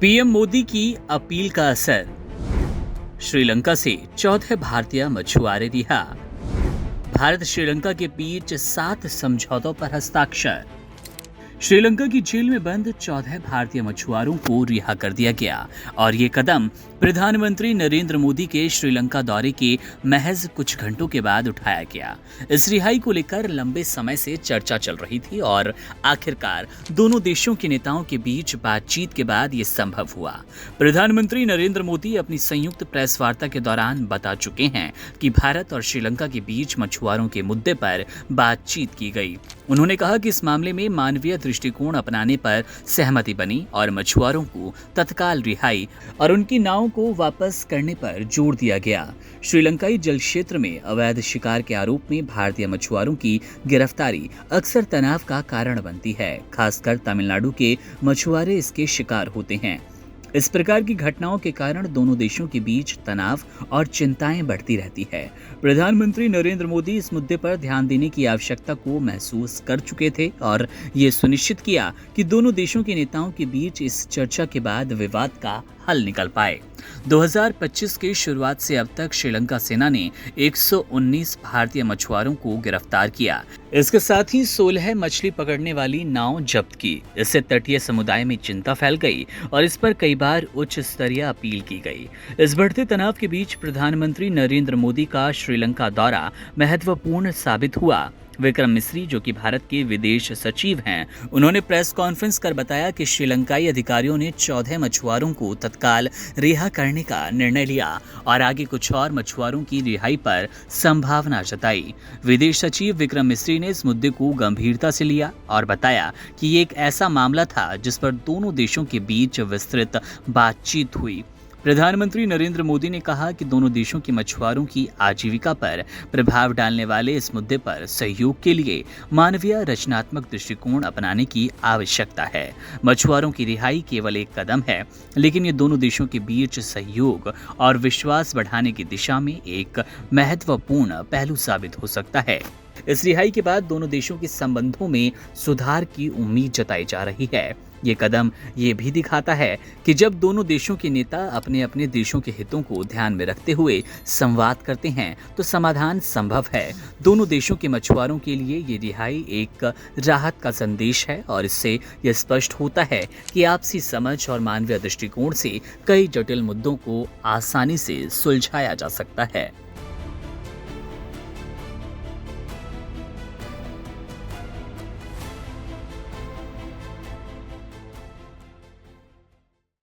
PM Modi की appeal का असर। श्रीलंका से 14 भारतीय मछुआरे रिहा। भारत श्रीलंका के बीच 7 समझौतों पर हस्ताक्षर। श्रीलंका की जेल में बंद 14 भारतीय मछुआरों को रिहा कर दिया गया और ये कदम प्रधानमंत्री नरेंद्र मोदी के श्रीलंका दौरे के महज कुछ घंटों के बाद उठाया गया। इस रिहाई को लेकर लंबे समय से चर्चा चल रही थी और आखिरकार दोनों देशों के नेताओं के बीच बातचीत के बाद ये संभव हुआ। प्रधानमंत्री नरेंद्र मोदी अपनी संयुक्त प्रेस वार्ता के दौरान बता चुके हैं कि भारत और श्रीलंका के बीच मछुआरों के मुद्दे पर बातचीत की गई। उन्होंने कहा कि इस मामले में मानवीय दृष्टिकोण अपनाने पर सहमति बनी और मछुआरों को तत्काल रिहाई और उनकी नावों को वापस करने पर जोर दिया गया। श्रीलंकाई जल क्षेत्र में अवैध शिकार के आरोप में भारतीय मछुआरों की गिरफ्तारी अक्सर तनाव का कारण बनती है। खासकर तमिलनाडु के मछुआरे इसके शिकार होते हैं। इस प्रकार की घटनाओं के कारण दोनों देशों के बीच तनाव और चिंताएं बढ़ती रहती है। प्रधानमंत्री नरेंद्र मोदी इस मुद्दे पर ध्यान देने की आवश्यकता को महसूस कर चुके थे और ये सुनिश्चित किया कि दोनों देशों के नेताओं के बीच इस चर्चा के बाद विवाद का हल निकल पाए। 2025 की शुरुआत से अब तक श्रीलंका सेना ने 119 भारतीय मछुआरों को गिरफ्तार किया। इसके साथ ही 16 मछली पकड़ने वाली नाव जब्त की। इससे तटीय समुदाय में चिंता फैल गई और इस पर कई बार उच्च स्तरीय अपील की गई। इस बढ़ते तनाव के बीच प्रधानमंत्री नरेंद्र मोदी का श्रीलंका दौरा महत्वपूर्ण साबित हुआ। विक्रम मिस्री, जो कि भारत के विदेश सचिव हैं, उन्होंने प्रेस कॉन्फ्रेंस कर बताया कि श्रीलंकाई अधिकारियों ने 14 मछुआरों को तत्काल रिहा करने का निर्णय लिया और आगे कुछ और मछुआरों की रिहाई पर संभावना जताई। विदेश सचिव विक्रम मिस्री ने इस मुद्दे को गंभीरता से लिया और बताया कि ये एक ऐसा मामला था जिस पर दोनों देशों के बीच विस्तृत बातचीत हुई। प्रधानमंत्री नरेंद्र मोदी ने कहा कि दोनों देशों के मछुआरों की आजीविका पर प्रभाव डालने वाले इस मुद्दे पर सहयोग के लिए मानवीय रचनात्मक दृष्टिकोण अपनाने की आवश्यकता है। मछुआरों की रिहाई केवल एक कदम है, लेकिन ये दोनों देशों के बीच सहयोग और विश्वास बढ़ाने की दिशा में एक महत्वपूर्ण पहलू साबित हो सकता है। इस रिहाई के बाद दोनों देशों के संबंधों में सुधार की उम्मीद जताई जा रही है। ये कदम ये भी दिखाता है कि जब दोनों देशों के नेता अपने अपने देशों के हितों को ध्यान में रखते हुए संवाद करते हैं तो समाधान संभव है। दोनों देशों के मछुआरों के लिए ये रिहाई एक राहत का संदेश है और इससे यह स्पष्ट होता है कि आपसी समझ और मानवीय दृष्टिकोण से कई जटिल मुद्दों को आसानी से सुलझाया जा सकता है।